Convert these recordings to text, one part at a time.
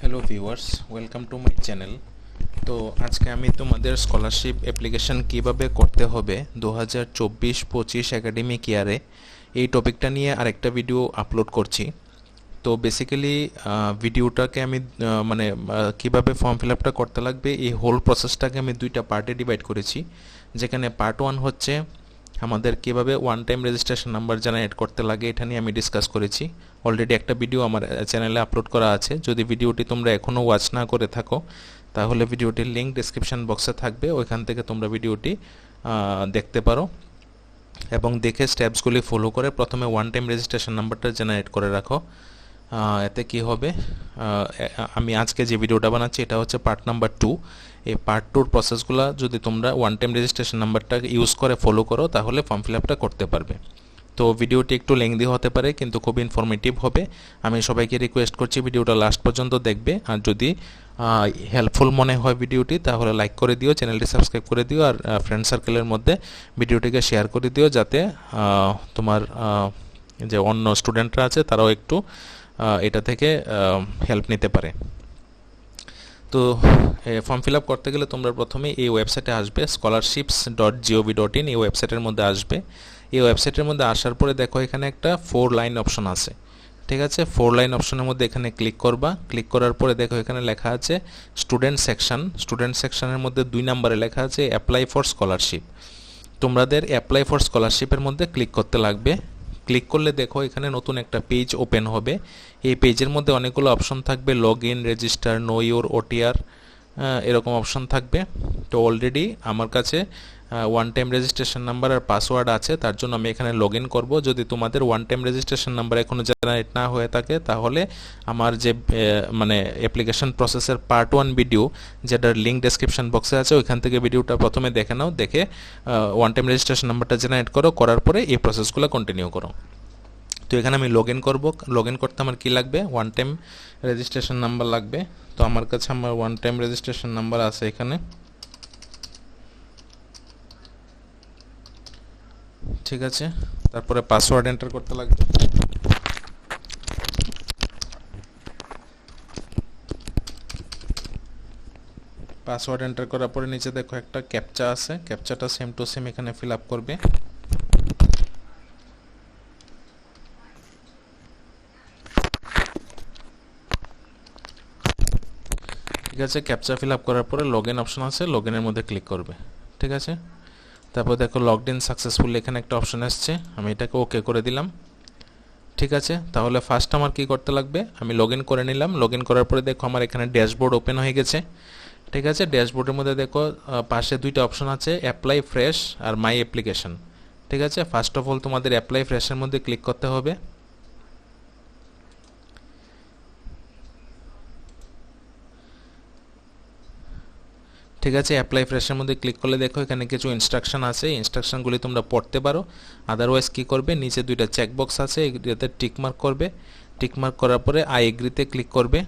Hello viewers, welcome to my channel. তো আজকে আমি তোমাদের স্কলারশিপ অ্যাপ্লিকেশন কিভাবে করতে হবে 2024-25 একাডেমিক ইয়ারে এই টপিকটা নিয়ে আরেকটা ভিডিও আপলোড করছি। তো বেসিক্যালি ভিডিওটাকে আমি কিভাবে ফর্ম ফিল আপটা করতে লাগবে এই হোল প্রসেসটাকে আমি দুইটা পার্টে ডিভাইড করেছি। যেখানে পার্ট 1 হচ্ছে আমাদের কিভাবে one time registration number generate করতে লাগে, এটা নিয়ে আমি ডিসকাস করেছি। অলরেডি একটা ভিডিও আমার চ্যানেলে আপলোড করা আছে। যদি ভিডিওটি তোমরা এখনও ওয়াচ না করে থাকো তাহলে ভিডিওটির লিঙ্ক ডেসক্রিপশন বক্সে থাকবে, ওইখান থেকে তোমরা ভিডিওটি দেখতে পারো এবং দেখে স্টেপসগুলি ফলো করে প্রথমে ওয়ান টাইম রেজিস্ট্রেশন নাম্বারটা জেনারেট করে রাখো। এতে কি হবে, আমি আজকে যে ভিডিওটা বানাচ্ছি এটা হচ্ছে পার্ট নাম্বার 2। এই পার্ট 2-র প্রসেসগুলো যদি তোমরা ওয়ান টাইম রেজিস্ট্রেশন নাম্বারটা ইউজ করে ফলো করো তাহলে ফর্ম ফিল আপটা করতে পারবে। তো ভিডিওটি একটু লেংদি হতে পারে কিন্তু খুব ইনফরমেটিভ হবে। আমি সবাইকে রিকোয়েস্ট করছি ভিডিওটা লাস্ট পর্যন্ত দেখবে, আর যদি হেল্পফুল মনে হয় ভিডিওটি তাহলে লাইক করে দিও, চ্যানেলটি সাবস্ক্রাইব করে দিও, আর ফ্রেন্ড সার্কেলের মধ্যে ভিডিওটিকে শেয়ার করে দিও যাতে তোমার যে অন্য স্টুডেন্টরা আছে তারাও একটু এটা থেকে হেল্প নিতে পারে। তো ফর্ম ফিল আপ করতে গেলে তোমরা প্রথমে এই ওয়েবসাইটে আসবে, scholarships.gov.in। এই ওয়েবসাইটের মধ্যে আসবে। এই ওয়েবসাইটের মধ্যে আসার পরে দেখো এখানে একটা 4 লাইন অপশন আছে, ঠিক আছে। 4 লাইন অপশনের মধ্যে এখানে ক্লিক করবা। ক্লিক করার পরে দেখো এখানে লেখা আছে স্টুডেন্ট সেকশন। স্টুডেন্ট সেকশনের মধ্যে 2 নম্বরে লেখা আছে অ্যাপ্লাই ফর স্কলারশিপ। তোমাদের অ্যাপ্লাই ফর স্কলারশিপের মধ্যে ক্লিক করতে লাগবে। ক্লিক করলে দেখো এখানে নতুন একটা পেজ ওপেন হবে। এই পেজের মধ্যে অনেকগুলো অপশন থাকবে, log in, register, no your OTR, এরকম অপশন থাকবে। তো অলরেডি আমার কাছে ওয়ান টাইম রেজিস্ট্রেশন নাম্বার আর পাসওয়ার্ড আছে, তার জন্য আমি এখানে লগ ইন করবো। যদি তোমাদের ওয়ান টাইম রেজিস্ট্রেশন নাম্বার এখনও জেনারেট না হয়ে থাকে তাহলে আমার যে অ্যাপ্লিকেশন প্রসেসের পার্ট 1 ভিডিও যেটার লিঙ্ক ডেসক্রিপশন বক্সে আছে ওইখান থেকে ভিডিওটা প্রথমে দেখে নাও, দেখে ওয়ান টাইম রেজিস্ট্রেশন নাম্বারটা জেনারেট করো, করার পরে এই প্রসেসগুলো কন্টিনিউ করো। তো এখানে আমি লগ ইন করবো। লগ ইন করতে আমার কী লাগবে, ওয়ান টাইম রেজিস্ট্রেশন নাম্বার লাগবে। তো আমার কাছে আমার ওয়ান টাইম রেজিস্ট্রেশন নাম্বার আছে এখানে, ঠিক আছে। তারপরে পাসওয়ার্ড এন্টার করতে লাগবে। পাসওয়ার্ড এন্টার করার পরে নিচে দেখো একটা ক্যাপচা আছে, ক্যাপচাটা সেম টু সেম এখানে ফিল আপ করবে। ঠিক আছে, ক্যাপচা ফিল আপ করার পরে লগ ইন অপশন আছে, লগ ইনের মধ্যে ক্লিক করবে, ঠিক আছে। তারপর দেখো লগড ইন সাকসেসফুল এখানে একটা অপশন আসছে, আমি এটাকে ওকে করে দিলাম, ঠিক আছে। তাহলে ফার্স্ট আমার কি করতে লাগবে, আমি লগ ইন করে নিলাম। লগ ইন করার পরে দেখো আমার এখানে ড্যাশবোর্ড ওপেন হয়ে গেছে, ঠিক আছে। ড্যাশবোর্ডের মধ্যে দেখো পাশে দুইটা অপশন আছে, অ্যাপ্লাই ফ্রেশ আর মাই অ্যাপ্লিকেশন, ঠিক আছে। ফার্স্ট অফ অল তোমাদের অ্যাপ্লাই ফ্রেশের মধ্যে ক্লিক করতে হবে। ঠিক আছে, অ্যাপ্লাই ফ্রেশের মধ্যে ক্লিক করলে দেখো এখানে কিছু ইনস্ট্রাকশন আছে, ইনস্ট্রাকশনগুলি তোমরা পড়তে পারো। আদারওয়াইজ কি করবে, নিচে দুইটা চেকবক্স আছে, এগুলিতে টিকমার্ক করবে। টিকমার্ক করার পরে আই এগ্রিতে ক্লিক করবে,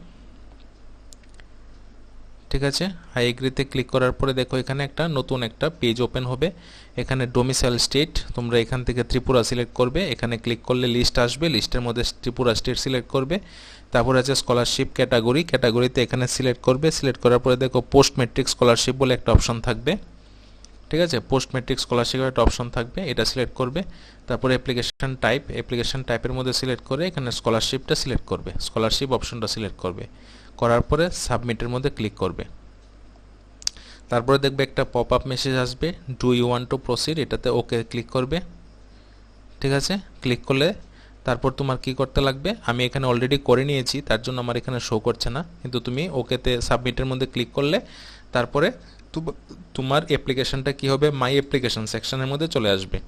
ঠিক আছে। আই এগ্রিতে ক্লিক করার পরে দেখো এখানে একটা নতুন একটা পেজ ওপেন হবে। এখানে ডোমিসাইল স্টেট তোমরা এখান থেকে ত্রিপুরা সিলেক্ট করবে। এখানে ক্লিক করলে লিস্ট আসবে, লিস্টের মধ্যে ত্রিপুরা স্টেট সিলেক্ট করবে। তারপরে আছে স্কলারশিপ ক্যাটাগরি, ক্যাটাগরিতে এখানে সিলেক্ট করবে। সিলেক্ট করার পরে দেখো পোস্ট ম্যাট্রিক স্কলারশিপ বলে একটা অপশন থাকবে, ঠিক আছে। পোস্ট ম্যাট্রিক স্কলারশিপের একটা অপশন থাকবে, এটা সিলেক্ট করবে। তারপরে অ্যাপ্লিকেশন টাইপ, অ্যাপ্লিকেশন টাইপের মধ্যে সিলেক্ট করে এখানে স্কলারশিপটা সিলেক্ট করবে, স্কলারশিপ অপশনটা সিলেক্ট করবে। করার পরে সাবমিটের মধ্যে ক্লিক করবে। তারপরে দেখবে একটা পপ আপ মেসেজ আসবে, do you want to proceed, এটাতে ওকে ক্লিক করবে, ঠিক আছে। ক্লিক করলে তারপর তোমার কি করতে লাগবে, আমি এখানে অলরেডি করে নিয়েছি তার জন্য আমার এখানে শো করছে না, কিন্তু তুমি ওকেতে সাবমিটের মধ্যে ক্লিক করলে তারপরে তোমার অ্যাপ্লিকেশনটা কি হবে, মাই অ্যাপ্লিকেশন সেকশনের মধ্যে চলে আসবে।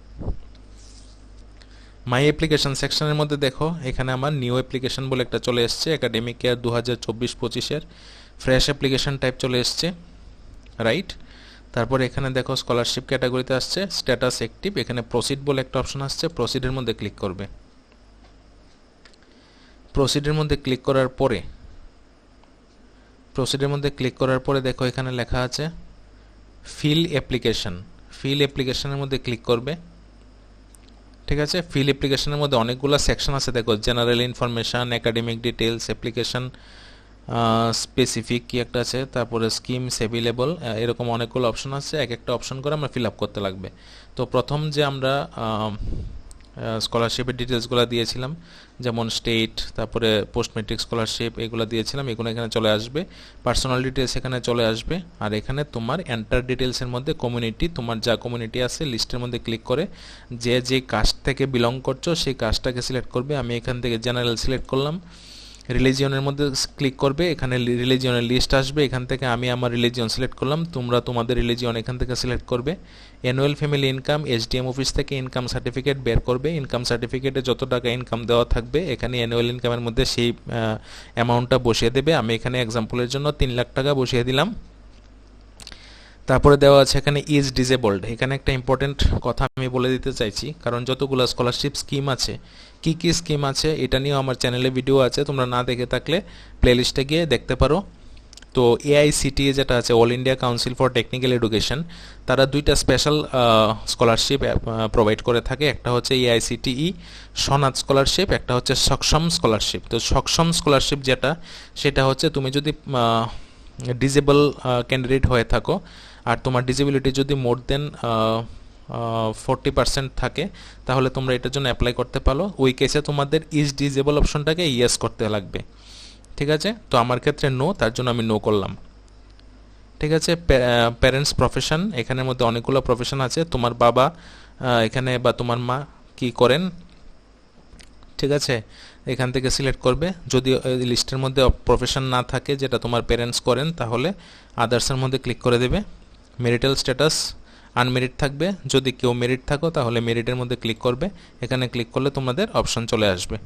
মাই অ্যাপ্লিকেশন সেকশনের মধ্যে দেখো এখানে আমার নিউ অ্যাপ্লিকেশন বলে একটা চলে এসছে, একাডেমিক ইয়ার 2024-25-এর ফ্রেশ অ্যাপ্লিকেশন টাইপ চলে এসছে, রাইট। তারপর এখানে দেখো স্কলারশিপ ক্যাটাগরিতে আসছে স্ট্যাটাস অ্যাক্টিভ, এখানে প্রসিড বলে একটা অপশন আসছে, প্রসিডের মধ্যে ক্লিক করবে। প্রসিডের মধ্যে ক্লিক করার পরে দেখো এখানে লেখা আছে ফিল অ্যাপ্লিকেশন, ফিল অ্যাপ্লিকেশনের মধ্যে ক্লিক করবে, ঠিক আছে। ফিল অ্যাপ্লিকেশনের মধ্যে অনেকগুলো সেকশন আছে, দেখো general information, academic details, application specific কি একটা আছে, তারপরে স্কিম সেভিলেবল, এরকম অনেকগুলো অপশন আছে, এক একটা অপশন করে আমরা ফিল আপ করতে লাগবে। তো প্রথম যে আমরা স্কলারশিপের ডিটেলসগুলো দিয়েছিলাম, যেমন স্টেট, তারপরে পোস্ট মেট্রিক স্কলারশিপ, এগুলো দিয়েছিলাম, এগুলো এখানে চলে আসবে। পার্সোনাল ডিটেলস এখানে চলে আসবে। আর এখানে তোমার এন্টার ডিটেলসের মধ্যে কমিউনিটি, তোমার যা কমিউনিটি আছে লিস্টের মধ্যে ক্লিক করে যে যে কাস্ট থেকে বিলং করছো সেই কাস্টটাকে সিলেক্ট করবে। আমি এখান থেকে জেনারেল সিলেক্ট করলাম। রিলিজিয়নের মধ্যে ক্লিক করবে, এখানে রিলিজিয়নের লিস্ট আসবে, এখান থেকে আমি আমার রিলিজিয়ন সিলেক্ট করলাম, তোমরা তোমাদের রিলিজিয়ন এখান থেকে সিলেক্ট করবে। Annual family income, SDM office থেকে ইনকাম সার্টিফিকেট বের করবে। ইনকাম সার্টিফিকেটে যত টাকা ইনকাম দেওয়া থাকবে এখানে অ্যানুয়াল ইনকামের মধ্যে সেই অ্যামাউন্টটা বসিয়ে দেবে। আমি এখানে এক্সাম্পলের জন্য 3 লাখ টাকা বসিয়ে দিলাম। তারপরে দেওয়া আছে এখানে ইজ ডিজেবলড। এখানে একটা ইম্পর্টেন্ট কথা আমি বলে দিতে চাইছি, কারণ যতগুলো স্কলারশিপ স্কিম আছে, কি কি স্কিম আছে এটা নিয়েও আমার চ্যানেলে ভিডিও আছে, তোমরা না দেখে থাকলে প্লেলিস্টে গিয়ে দেখতে পারো। তো এআইসিটিই যেটা আছে, all India council for technical education, তারা 2টা স্পেশাল স্কলারশিপ প্রোভাইড করে থাকে। একটা হচ্ছে এআইসিটিই সনাত স্কলারশিপ, একটা হচ্ছে সক্ষম স্কলারশিপ। তো সক্ষম স্কলারশিপ যেটা, সেটা হচ্ছে তুমি যদি ডিজেবল ক্যান্ডিডেট হয়ে থাকো আর তোমার ডিসেবিলিটি যদি মোর দেন 40% থাকে, তাহলে তোমরা এটার জন্য অ্যাপ্লাই করতে পারো। ওই কেসে তোমাদের ইজ ডিজেবল অপশনটাকে ইয়েস করতে লাগবে। ঠিক আছে, তো আমার ক্ষেত্রে নো, তার জন্য আমি নো করলাম। ঠিক আছে, প্যারেন্টস প্রফেশন, এখানের মধ্যে অনেকগুলো প্রফেশন আছে। তোমার বাবা এখানে বা তোমার মা কি করেন, ঠিক আছে, এখান থেকে সিলেক্ট করবে। যদি লিস্টের মধ্যে প্রফেশন না থাকে যেটা তোমার প্যারেন্টস করেন, তাহলে আদার্সের মধ্যে ক্লিক করে দেবে। মেরিটাল স্ট্যাটাস আনমেরিড থাকবে, যদি কেউ মেরিট থাকো তাহলে মেরিটের মধ্যে ক্লিক করবে। এখানে ক্লিক করলে তোমাদের অপশন চলে আসবে।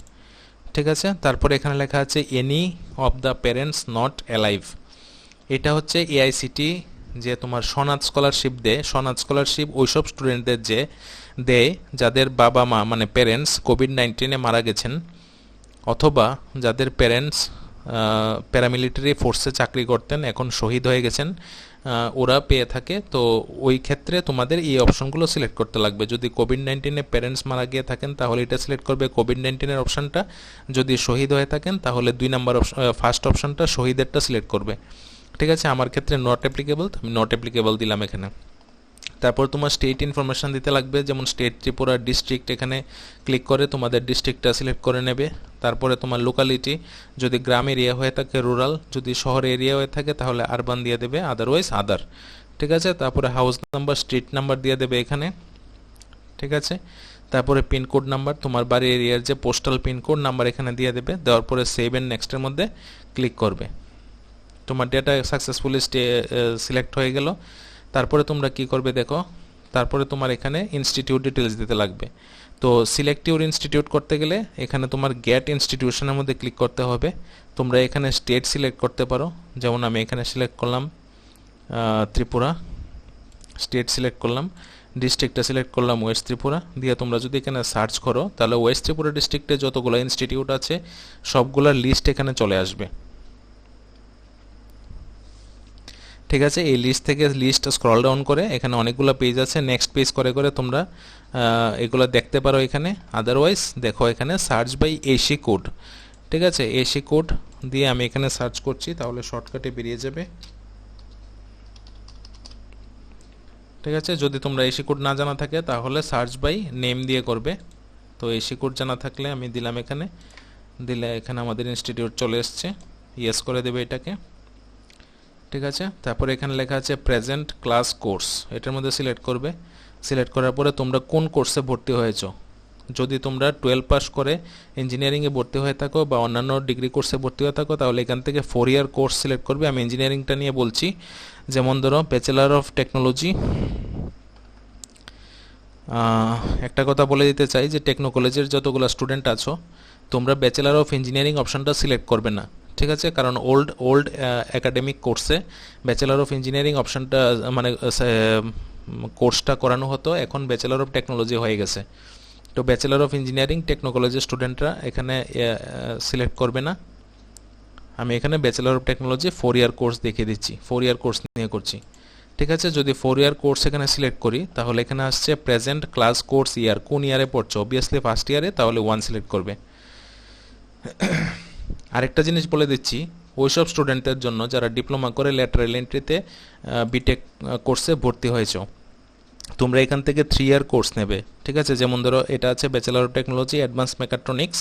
ঠিক আছে, তারপরে এখানে লেখা আছে any of the parents not alive. এটা হচ্ছে এআইসিটি যে তোমার সনাত স্কলারশিপ দেয়। সনাত স্কলারশিপ ওইসব স্টুডেন্টদের যে দেয় যাদের বাবা মা মানে প্যারেন্টস কোভিড-19 মারা গেছেন, অথবা যাদের প্যারেন্টস প্যারামিলিটারি ফোর্সে চাকরি করতেন, এখন শহীদ হয়ে গেছেন, ওরা পেয়ে থাকে। তো ওই ক্ষেত্রে তোমাদের এই অপশনগুলো সিলেক্ট করতে লাগবে। যদি কোভিড-19 প্যারেন্টস মারা গিয়ে থাকেন তাহলে এটা সিলেক্ট করবে কোভিড-19 অপশনটা। যদি শহীদ হয়ে থাকেন তাহলে 2 নম্বর ফার্স্ট অপশনটা শহীদেরটা সিলেক্ট করবে। ঠিক আছে, আমার ক্ষেত্রে নট অ্যাপ্লিকেবল, আমি নট অ্যাপ্লিকেবল দিলাম এখানে। তারপর তোমার স্টেট ইনফরমেশান দিতে লাগবে, যেমন স্টেট ত্রিপুরা, ডিস্ট্রিক্ট, এখানে ক্লিক করে তোমাদের ডিস্ট্রিক্টটা সিলেক্ট করে নেবে। তারপরে তোমার লোকালিটি, যদি গ্রাম এরিয়া হয়ে থাকে রুরাল, যদি শহর এরিয়া হয়ে থাকে তাহলে আরবান দিয়ে দেবে, আদারওয়াইজ আদার। ঠিক আছে, তারপরে হাউস নাম্বার, স্ট্রিট নাম্বার দিয়ে দেবে এখানে। ঠিক আছে, তারপরে পিনকোড নাম্বার, তোমার বাড়ির এরিয়ার যে পোস্টাল পিনকোড নাম্বার এখানে দিয়ে দেবে। দেওয়ার পরে সেভ অ্যান্ড নেক্সটের মধ্যে ক্লিক করবে। তোমার ডেটা সাকসেসফুলি সিলেক্ট হয়ে গেল। তারপরে তোমরা কি করবে দেখো, তারপরে তোমার এখানে ইনস্টিটিউট ডিটেলস দিতে লাগবে। তো সিলেক্ট ইউর ইনস্টিটিউট করতে গেলে এখানে তোমার গেট ইনস্টিটিউশনের মধ্যে ক্লিক করতে হবে। তোমরা এখানে স্টেট সিলেক্ট করতে পারো, যেমন আমি এখানে সিলেক্ট করলাম ত্রিপুরা, স্টেট সিলেক্ট করলাম, ডিস্ট্রিক্টটা সিলেক্ট করলাম ওয়েস্ট ত্রিপুরা দিয়ে। তোমরা যদি এখানে সার্চ করো তাহলে ওয়েস্ট ত্রিপুরা ডিস্ট্রিক্টে যতগুলো ইনস্টিটিউট আছে সবগুলোর লিস্ট এখানে চলে আসবে। ঠিক আছে, এই লিস্ট থেকে লিস্ট স্ক্রল ডাউন করে এখানে অনেকগুলো পেজ আছে, নেক্সট পেজ করে করে তোমরা এগুলো দেখতে পারো এখানে। আদারওয়াইজ দেখো এখানে সার্চ বাই এসি কোড। ঠিক আছে, এসি কোড দিয়ে আমি এখানে সার্চ করছি, তাহলে শর্টকাটে বেরিয়ে যাবে। ঠিক আছে, যদি তোমরা এসি কোড না জানা থাকে তাহলে সার্চ বাই নেম দিয়ে করবে। তো এসি কোড জানা থাকলে আমি দিলাম এখানে, দিলে এখানে আমাদের ইনস্টিটিউট চলে এসছে, ইয়েস করে দেবে এটাকে। ঠিক আছে, তারপরে এখানে লেখা আছে প্রেজেন্ট ক্লাস কোর্স, এটার মধ্যে সিলেক্ট করবে। সিলেক্ট করার পরে তোমরা কোন কোর্সে ভর্তি হয়েছো। যদি তোমরা 12 পাস করে ইঞ্জিনিয়ারিংয়ে ভর্তি হয়ে থাকো বা অন্যান্য ডিগ্রি কোর্সে ভর্তি হয়ে থাকো তাহলে এখান থেকে 4 ইয়ার কোর্স সিলেক্ট করবে। আমি ইঞ্জিনিয়ারিংটা নিয়ে বলছি, যেমন ধরো ব্যাচেলার অফ টেকনোলজি। একটা কথা বলে দিতে চাই যে টেকনো কলেজের যতগুলো স্টুডেন্ট আছো তোমরা ব্যাচেলার অফ ইঞ্জিনিয়ারিং অপশনটা সিলেক্ট করবে না। ঠিক আছে, কারণ ওল্ড একাডেমিক কোর্সে ব্যাচেলার অফ ইঞ্জিনিয়ারিং অপশনটা মানে কোর্সটা করানো হতো, এখন ব্যাচেলার অফ টেকনোলজি হয়ে গেছে। তো ব্যাচেলার অফ ইঞ্জিনিয়ারিং টেকনো কলেজের স্টুডেন্টরা এখানে সিলেক্ট করবে না। আমি এখানে bachelor of technology 4 year course দেখিয়ে দিচ্ছি, 4 ইয়ার কোর্স নিয়ে করছি। ঠিক আছে, যদি 4 ইয়ার কোর্স এখানে সিলেক্ট করি তাহলে এখানে আসছে প্রেজেন্ট ক্লাস কোর্স ইয়ার, কোন ইয়ারে পড়ছো, অবভিয়াসলি ফার্স্ট ইয়ারে, তাহলে 1 সিলেক্ট করবে। আরেকটা জিনিস বলে দিচ্ছি, ওইসব স্টুডেন্টদের জন্য যারা ডিপ্লোমা করে ল্যাটারাল এন্ট্রিতে বিটেক কোর্সে ভর্তি হয়েছো। তোমরা এখান থেকে 3 ইয়ার কোর্স নেবে, ঠিক আছে। যেমন ধরো এটা আছে bachelor of technology advance mechatronics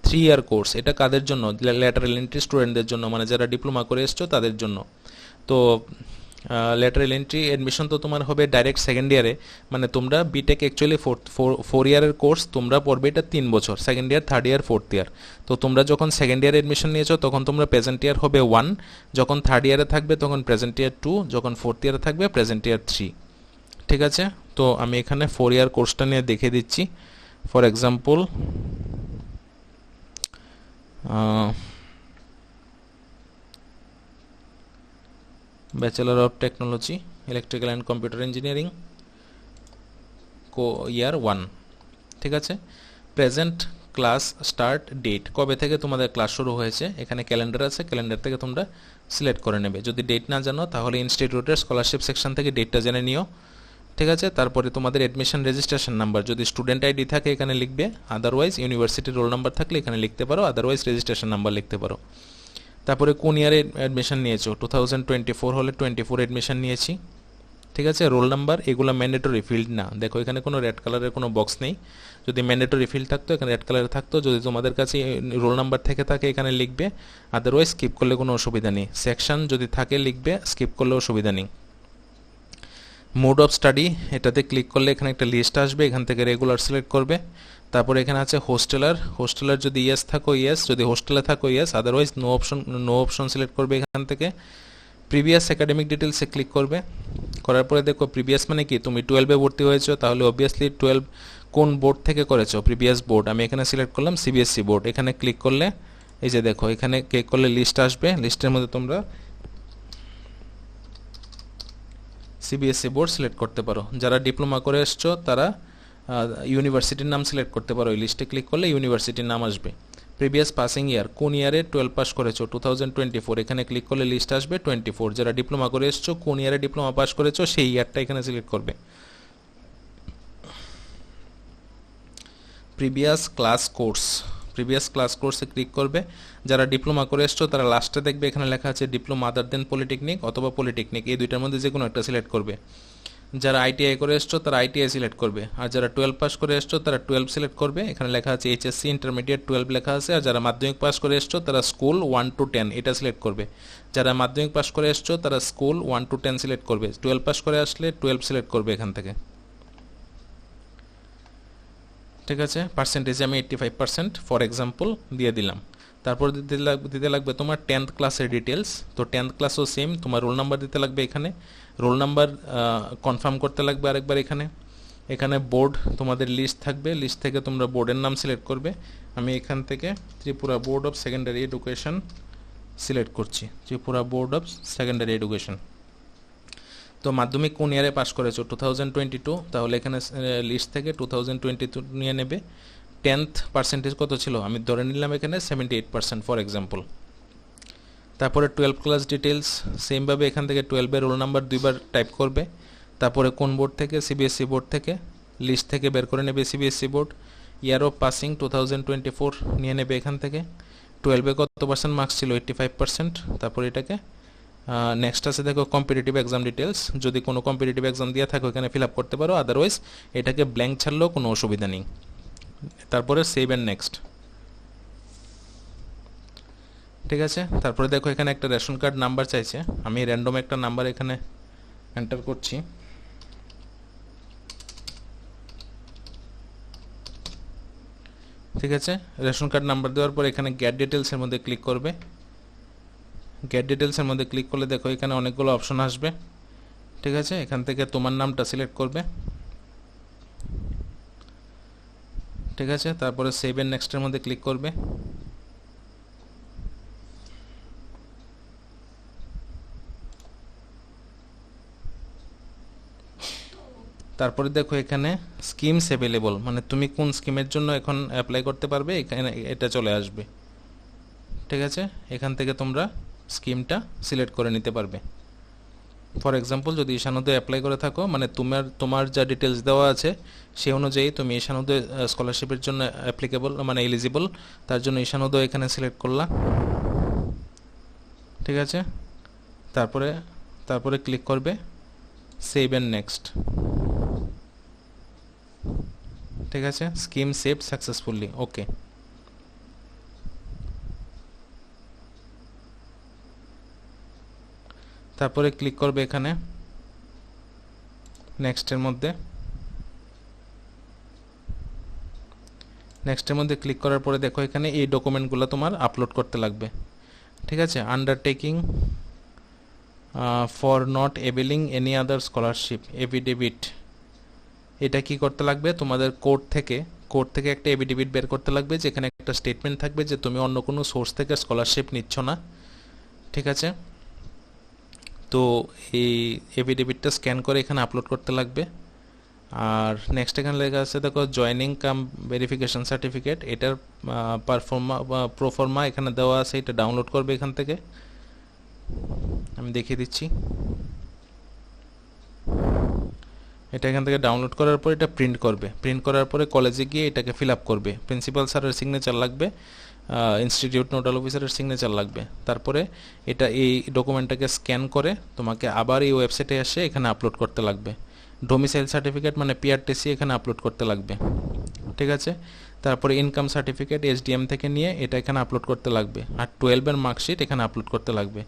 3 year course. এটা কাদের জন্য? ল্যাটারাল এন্ট্রি স্টুডেন্টদের জন্য, মানে যারা ডিপ্লোমা করে এসছো তাদের জন্য। তো ল্যাটারাল এন্ট্রি অ্যাডমিশন তো তোমার হবে ডাইরেক্ট সেকেন্ড ইয়ারে, মানে তোমরা বিটেক অ্যাকচুয়ালি 4 ইয়ারের কোর্স, তোমরা পড়বে এটা 3 বছর, second year, third year, fourth year. তো তোমরা যখন সেকেন্ড ইয়ারে অ্যাডমিশন নিয়েছো তখন তোমরা প্রেজেন্ট ইয়ার হবে 1, যখন থার্ড ইয়ারে থাকবে তখন প্রেজেন্ট ইয়ার 2, যখন ফোর্থ ইয়ারে থাকবে প্রেজেন্ট ইয়ার 3, ঠিক আছে। তো আমি এখানে 4 ইয়ার কোর্সটা নিয়ে দেখে দিচ্ছি। For example bachelor of technology electrical and computer engineering year 1, ঠিক আছে। প্রেজেন্ট ক্লাস স্টার্ট ডেট, কবে থেকে তোমাদের ক্লাস শুরু হয়েছে, এখানে ক্যালেন্ডার আছে, ক্যালেন্ডার থেকে তোমরা সিলেক্ট করে নেবে। যদি ডেট না জানো তাহলে ইনস্টিটিউটের স্কলারশিপ সেকশন থেকে ডেটটা জেনে নিও, ঠিক আছে। তারপরে তোমাদের অ্যাডমিশন রেজিস্ট্রেশন নাম্বার, যদি স্টুডেন্ট আইডি থাকে এখানে লিখবে, আদারওয়াইজ ইউনিভার্সিটির রোল নাম্বার থাকলে এখানে লিখতে পারো, আদারওয়াইজ রেজিস্ট্রেশন নাম্বার লিখতে পারো। তারপরে কোন ইয়ারে অ্যাডমিশন নিয়েছো, 2024 হলে 24 অ্যাডমিশন নিয়েছি, ঠিক আছে। রোল নাম্বার এগুলো ম্যান্ডেটরি ফিল্ড না, দেখো এখানে কোনো রেড কালারের কোনো বক্স নেই। যদি ম্যান্ডেটরি ফিল্ড থাকতো এখানে রেড কালারে থাকতো। যদি তোমাদের কাছে রোল নাম্বার থেকে থাকে এখানে লিখবে, আদারওয়াইজ স্কিপ করলে কোনো অসুবিধা নেই। সেকশন যদি থাকে লিখবে, স্কিপ করলেও অসুবিধা নেই। মোড অফ স্টাডি, এটাতে ক্লিক করলে এখানে একটা লিস্ট আসবে, এখান থেকে রেগুলার সিলেক্ট করবে। তারপরে এখানে আছে হোস্টেলার যদি ইয়েস থাকো ইয়েস, যদি হোস্টেলে থাকো yes, otherwise no option select করবে এখান থেকে। প্রিভিয়াস একাডেমিক ডিটেলসে ক্লিক করবে, করার পরে দেখো প্রিভিয়াস মানে কি, তুমি 12-এ ভর্তি হয়েছো তাহলে অবভিয়াসলি 12 কোন বোর্ড থেকে করেছো, প্রিভিয়াস বোর্ড। আমি এখানে সিলেক্ট করলাম সিবিএসসি বোর্ড। এখানে ক্লিক করলে এই যে দেখো এখানে ক্লিক করলে লিস্ট আসবে, লিস্টের মধ্যে তোমরা সিবিএসসি বোর্ড সিলেক্ট করতে পারো। যারা ডিপ্লোমা করে এসছো তারা ইউনিভার্সিটির নাম সিলেক্ট করতে পারো, এই লিস্টে ক্লিক করলে ইউনিভার্সিটির নাম আসবে। প্রিভিয়াস পাসিং ইয়ার, কোন ইয়ারে 12 পাস করেছো, 2024, এখানে ক্লিক করলে লিস্ট আসবে 24। যারা ডিপ্লোমা করে এসছো কোন ইয়ারে ডিপ্লোমা পাস করেছো সেই ইয়ারটা এখানে সিলেক্ট করবে। প্রিভিয়াস ক্লাস কোর্সে ক্লিক করবে। যারা ডিপ্লোমা করে এসছো তারা লাস্টে দেখবে এখানে লেখা আছে ডিপ্লোমা আদার দেন পলিটেকনিক অথবা পলিটেকনিক, এই দুইটার মধ্যে যে কোনো একটা সিলেক্ট করবে। যারা আইটিআই করে এসছো তারা আইটিআই সিলেক্ট করবে, আর যারা 12 পাস করে এসছো তারা 12 সিলেক্ট করবে। এখানে লেখা আছে এইচএসসি ইন্টারমিডিয়েট 12 লেখা আছে। আর যারা মাধ্যমিক পাস করে এসছো তারা স্কুল 1 to 10 এটা সিলেক্ট করবে। যারা মাধ্যমিক পাস করে এসছো তারা স্কুল 1 to 10 সিলেক্ট করবে। 12 পাস করে আসলে 12 সিলেক্ট করবে এখান থেকে, ঠিক আছে। পার্সেন্টেজে আমি 85% ফর এক্সাম্পল দিয়ে দিলাম। তারপর দিতে লাগবে তোমার 10th ক্লাসের ডিটেলস। তো 10th ক্লাসও সেম, তোমার রোল নাম্বার দিতে লাগবে এখানে, রোল নাম্বার কনফার্ম করতে লাগবে আরেকবার এখানে বোর্ড তোমাদের লিস্ট থাকবে, লিস্ট থেকে তোমরা বোর্ডের নাম সিলেক্ট করবে। আমি এখান থেকে Tripura board of secondary education select করছি, Tripura board of secondary education. তো মাধ্যমিক কোন ইয়ারে পাস করেছো, 2022, তাহলে এখানে লিস্ট থেকে 2022 নিয়ে নেবে। 10th পার্সেন্টেজ কত ছিল, আমি ধরে নিলাম এখানে 78% ফর এক্সাম্পল। তারপরে 12 ক্লাস ডিটেলস, সেমভাবে এখান থেকে 12-এর রোল নাম্বার দুইবার টাইপ করবে। তারপরে কোন বোর্ড থেকে, সিবিএসসি বোর্ড থেকে, লিস্ট থেকে বের করে নেবে CBSE board. Year of passing 2024 নিয়ে নেবে এখান থেকে। 12-এ কত পার্সেন্ট মার্কস ছিল, 85%। তারপরে এটাকে নেক্সট আছে দেখো কম্পিটিটিভ এক্সাম ডিটেলস, যদি কোনো কম্পিটিটিভ এক্সাম দিয়ে থাকো এখানে ফিল আপ করতে পারো, আদারওয়াইজ এটাকে ব্ল্যাঙ্ক ছাড়লেও কোনো অসুবিধা নেই। তারপরে সেভ অ্যান্ড নেক্সট, ঠিক আছে। তারপরে দেখো এখানে একটা রেশন কার্ড নাম্বার চাইছে, আমি র্যান্ডম একটা নাম্বার এখানে এন্টার করছি। ঠিক আছে, রেশন কার্ড নাম্বার দেওয়ার পর এখানে গেট ডিটেলসের মধ্যে ক্লিক করবে। গেট ডিটেলসের মধ্যে ক্লিক করলে দেখো এখানে অনেকগুলো অপশন আসবে, ঠিক আছে। এখান থেকে তোমার নামটা সিলেক্ট করবে, ঠিক আছে। তারপরে সেভ এন্ড নেক্সটের মধ্যে ক্লিক করবে। তারপরে দেখো এখানে স্কিমস অ্যাভেলেবল, মানে তুমি কোন স্কিমের জন্য এখন অ্যাপ্লাই করতে পারবে এখানে এটা চলে আসবে, ঠিক আছে। এখান থেকে তোমরা স্কিমটা সিলেক্ট করে নিতে পারবে। ফর এক্সাম্পল যদি ঈশানোদয় অ্যাপ্লাই করে থাকো, মানে তোমার যা ডিটেলস দেওয়া আছে সেই অনুযায়ী তুমি ঈশানোদয় স্কলারশিপের জন্য অ্যাপ্লিকেবল মানে এলিজিবল, তার জন্য ঈশানোদয় এখানে সিলেক্ট করলা। ঠিক আছে, তারপরে তারপরে ক্লিক করবে সেভ এন্ড নেক্সট। ঠিক আছে, স্কিম সেভ সাকসেসফুলি, ওকে। তারপরে ক্লিক করবে এখানে নেক্সটের মধ্যে। নেক্সটের মধ্যে ক্লিক করার পরে দেখো এখানে এই ডকুমেন্টগুলো তোমার আপলোড করতে লাগবে। ঠিক আছে, undertaking for not availing any other scholarship affidavit, এটা কি করতে লাগবে, তোমাদের কোর্ট থেকে একটা এফিডেভিট বের করতে লাগবে, যেখানে একটা স্টেটমেন্ট থাকবে যে তুমি অন্য কোনো সোর্স থেকে স্কলারশিপ নিচ্ছ না। ঠিক আছে, তো এই এফিডেভিটটা স্ক্যান করে এখানে আপলোড করতে লাগবে। আর নেক্সট এখানে লেখা আছে দেখো জয়নিং কাম ভেরিফিকেশন সার্টিফিকেট, এটার প্রোফর্মা এখানে দেওয়া আছে, এটা ডাউনলোড করবে এখান থেকে। আমি দেখিয়ে দিচ্ছি, এটা এখান থেকে ডাউনলোড করার পর এটা প্রিন্ট করবে। প্রিন্ট করার পরে কলেজে গিয়ে এটাকে ফিল আপ করবে। প্রিন্সিপাল স্যারের সিগনেচার লাগবে, ইনস্টিটিউট নোডাল অফিসারের সিগনেচার লাগবে। তারপরে এটা এই ডকুমেন্টটাকে স্ক্যান করে তোমাকে আবার এই ওয়েবসাইটে এসে এখানে আপলোড করতে লাগবে। ডোমিসাইল সার্টিফিকেট মানে পিআরটিসি এখানে আপলোড করতে লাগবে। ঠিক আছে, তারপরে ইনকাম সার্টিফিকেট এসডিএম থেকে নিয়ে এটা এখানে আপলোড করতে লাগবে। আর 12-এর মার্কশিট এখানে আপলোড করতে লাগবে।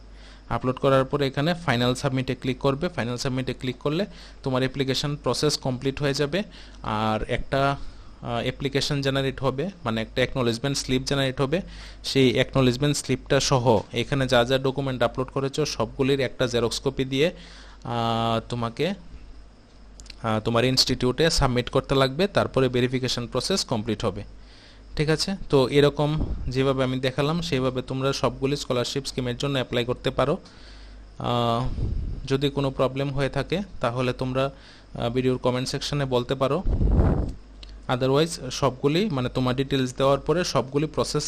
আপলোড করার পরে এখানে ফাইনাল সাবমিটে ক্লিক করবে। ফাইনাল সাবমিটে ক্লিক করলে তোমার অ্যাপ্লিকেশন প্রসেস কমপ্লিট হয়ে যাবে। আর একটা অ্যাপ্লিকেশন জেনারেট হবে, মানে একটা অ্যাকনোলেজমেন্ট স্লিপ জেনারেট হবে। সেই অ্যাকনোলেজমেন্ট স্লিপটা সহ এখানে যা যা ডকুমেন্ট আপলোড করেছো সবগুলির একটা জেরক্স কপি দিয়ে তোমাকে তোমার ইনস্টিটিউটে সাবমিট করতে লাগবে। তারপরে ভেরিফিকেশন প্রসেস কমপ্লিট হবে। ঠিক আছে, তো এরকম যেভাবে আমি দেখালাম সেইভাবে তোমরা সবগুলি স্কলারশিপ স্কিমের জন্য অ্যাপ্লাই করতে পারো। যদি কোনো প্রবলেম হয়ে থাকে তাহলে তোমরা ভিডিওর কমেন্ট সেকশনে বলতে পারো। আদারওয়াইজ সবগুলি মানে তোমার ডিটেলস দেওয়ার পরে সবগুলি প্রসেস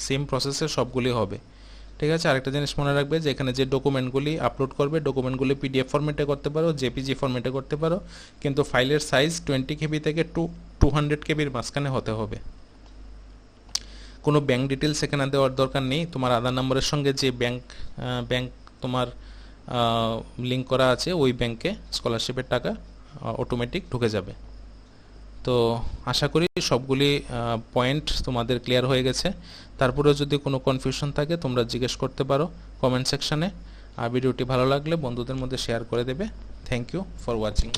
সেম প্রসেসে সবগুলি হবে। ঠিক আছে, আরেকটা জিনিস মনে রাখবে যে এখানে যে ডকুমেন্টগুলি আপলোড করবে ডকুমেন্টগুলি পিডিএফ ফরম্যাটে করতে পারো, জেপিজি ফরম্যাটে করতে পারো, কিন্তু ফাইলের সাইজ 20 KB থেকে 200 KBর মাঝখানে হতে হবে। কোনো ব্যাংক ডিটেলস এখানে দেওয়ার দরকার নেই। তোমার আধার নম্বরের সঙ্গে যে ব্যাংক তোমার লিঙ্ক করা আছে ওই ব্যাংকে স্কলারশিপের টাকা অটোমেটিক ঢুকে যাবে। তো আশা করি সবগুলি পয়েন্ট তোমাদের ক্লিয়ার হয়ে গেছে। তারপরেও যদি কোনো কনফিউশন থাকে তোমরা জিজ্ঞেস করতে পারো কমেন্ট সেকশনে। আর ভিডিওটি ভালো লাগলে বন্ধুদের মধ্যে শেয়ার করে দেবে। Thank you for watching.